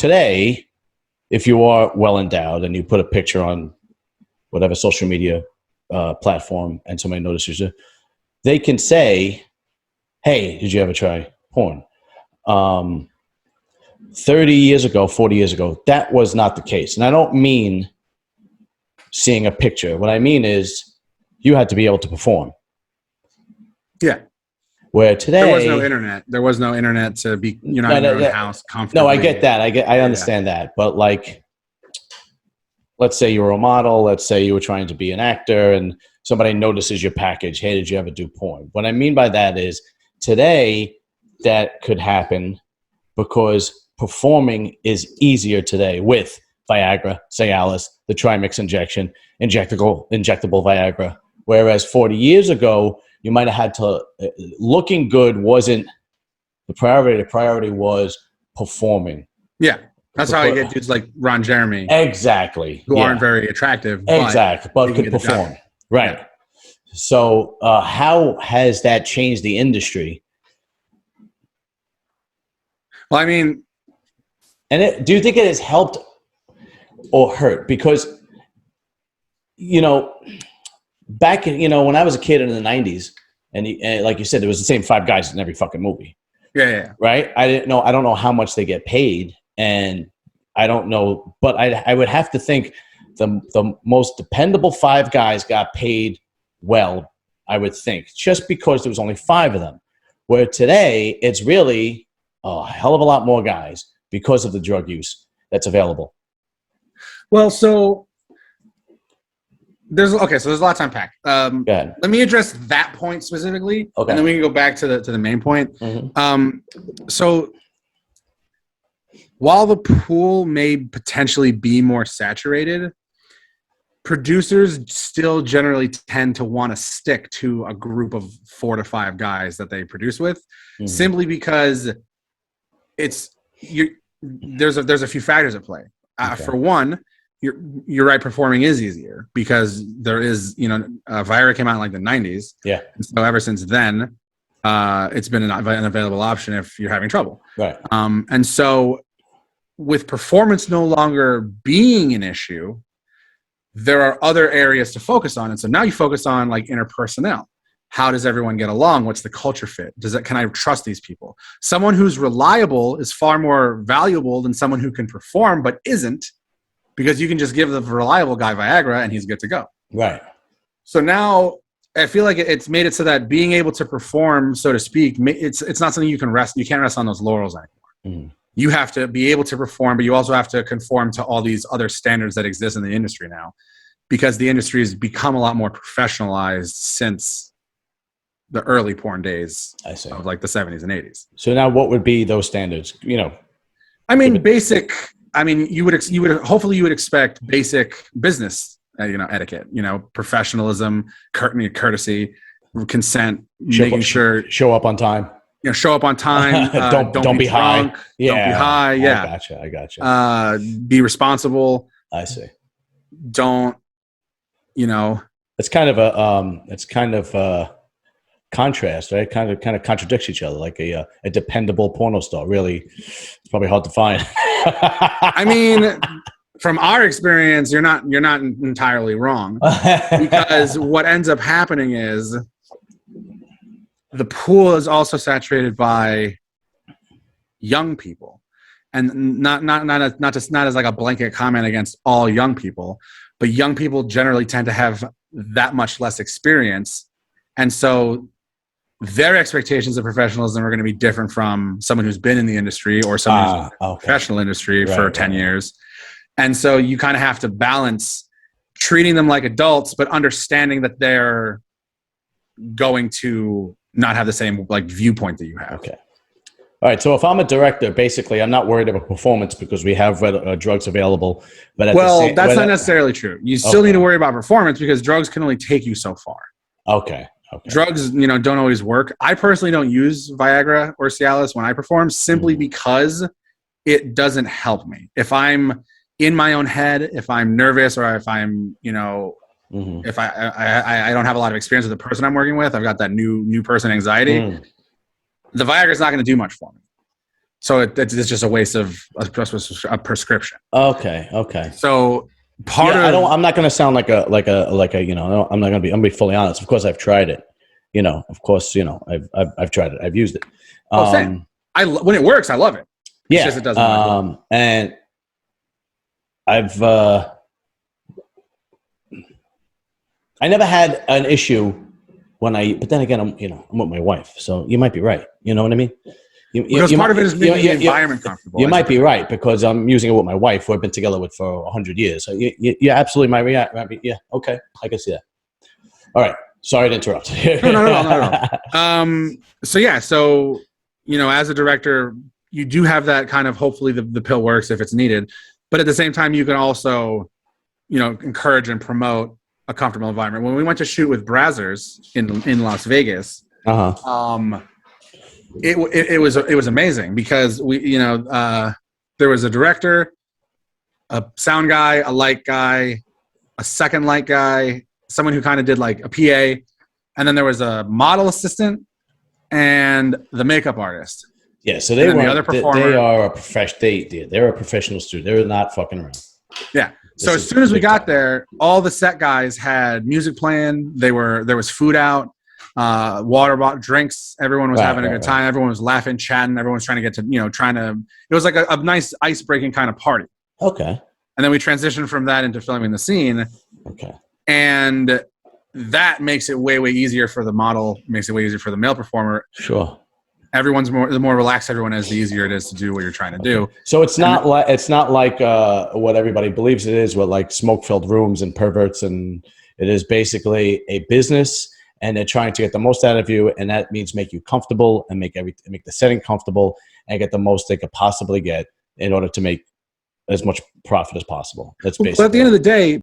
today, if you are well endowed and you put a picture on whatever social media platform and somebody notices you, they can say, hey, did you ever try porn? 30 years ago, 40 years ago, that was not the case. And I don't mean seeing a picture. What I mean is you had to be able to perform. Yeah. Where today there was no internet. There was no internet to be, in your own house comfortably. No, I get that. I understand that. But like, let's say you were a model. Let's say you were trying to be an actor and somebody notices your package. Hey, did you ever do porn? What I mean by that is today that could happen because performing is easier today with Viagra, Cialis, the Trimix injection, injectable Viagra. Whereas 40 years ago, you might have had to, looking good wasn't the priority. The priority was performing. Yeah. That's how you get dudes like Ron Jeremy. Exactly. Who aren't very attractive. Exactly. But could perform. Right. Yeah. So how has that changed the industry? Well, I mean. And do you think it has helped or hurt? Because, back in, when I was a kid in the 90s, and like you said, there was the same five guys in every fucking movie. Yeah. Right? I don't know how much they get paid, and I don't know, but I would have to think the most dependable five guys got paid well, I would think, just because there was only five of them. Where today, it's really a hell of a lot more guys because of the drug use that's available. Well, so there's a lot of time packed. Let me address that point specifically, and then we can go back to the main point. Mm-hmm. So while the pool may potentially be more saturated, producers still generally tend to want to stick to a group of 4 to 5 guys that they produce with, simply because there's a few factors at play. For one, you're right. Performing is easier because there is, Viagra came out in like the 90s. Yeah. And so ever since then, it's been an available option if you're having trouble. Right. And so with performance no longer being an issue, there are other areas to focus on. And so now you focus on like interpersonnel. How does everyone get along? What's the culture fit? Can I trust these people? Someone who's reliable is far more valuable than someone who can perform but isn't, because you can just give the reliable guy Viagra and he's good to go. Right. So now I feel like it's made it so that being able to perform, so to speak, it's not something you can't rest on those laurels anymore. Mm. You have to be able to perform, but you also have to conform to all these other standards that exist in the industry now, because the industry has become a lot more professionalized since the early porn days of like the 70s and 80s. So now what would be those standards? I mean, you would expect basic business, etiquette, professionalism, courtesy, consent, making sure show up on time. Show up on time. Don't be drunk, high. Yeah. Don't be high. Yeah. I gotcha. Be responsible. I see. Don't, It's kind of a contrast, right? Kind of contradicts each other, like a dependable porno star. Really, it's probably hard to find. I mean, from our experience, you're not entirely wrong, because what ends up happening is the pool is also saturated by young people, and not as like a blanket comment against all young people, but young people generally tend to have that much less experience, and so their expectations of professionalism are going to be different from someone who's been in the industry or someone who's in the professional industry for 10 years. And so you kind of have to balance treating them like adults, but understanding that they're going to not have the same viewpoint that you have. Okay. All right. So if I'm a director, basically, I'm not worried about performance because we have drugs available. But that's not necessarily true. You still need to worry about performance because drugs can only take you so far. Okay. Drugs, don't always work. I personally don't use Viagra or Cialis when I perform, simply because it doesn't help me. If I'm in my own head, if I'm nervous, or if I'm, if I don't have a lot of experience with the person I'm working with, I've got that new person anxiety. The Viagra is not going to do much for me. So it's just a waste of a prescription. Okay. So I'm not going to sound like a you know, I'm going to be fully honest. Of course, I've tried it. You know, of course, you know, I've tried it. I've used it. Same. When it works, I love it. Yeah. It's just it doesn't. And I've I never had an issue but then again, I'm with my wife, so you might be right. You know what I mean? Because part of it is making the environment comfortable. You might be right because I'm using it with my wife, who I've been together with for 100 years. So you absolutely might react. Yeah, okay, I can see that. All right, sorry to interrupt. No. So you know, as a director, you do have that kind of, hopefully the pill works if it's needed, but at the same time, you can also, you know, encourage and promote a comfortable environment. When we went to shoot with Brazzers in Las Vegas, it was amazing because there was a director, a sound guy, a light guy, a second light guy, someone who kind of did like a PA, and then there was a model assistant and the makeup artist. Yeah, so they are a professional. They're a professional student. They're not fucking around. Yeah. So as soon as we got there, all the set guys had music playing. There was food out, water bottle, drinks. Everyone was having a good time. Everyone was laughing, chatting. Everyone was trying to get to, it was like a nice ice-breaking kind of party. Okay. And then we transitioned from that into filming the scene. Okay. And that makes it way, way easier for the model, makes it way easier for the male performer. Sure. The more relaxed everyone is, the easier it is to do what you're trying to do. So it's not like what everybody believes it is, with like smoke-filled rooms and perverts, and it is basically a business, and they're trying to get the most out of you, and that means make you comfortable and make the setting comfortable and get the most they could possibly get in order to make as much profit as possible. That's basically. But at the end of the day,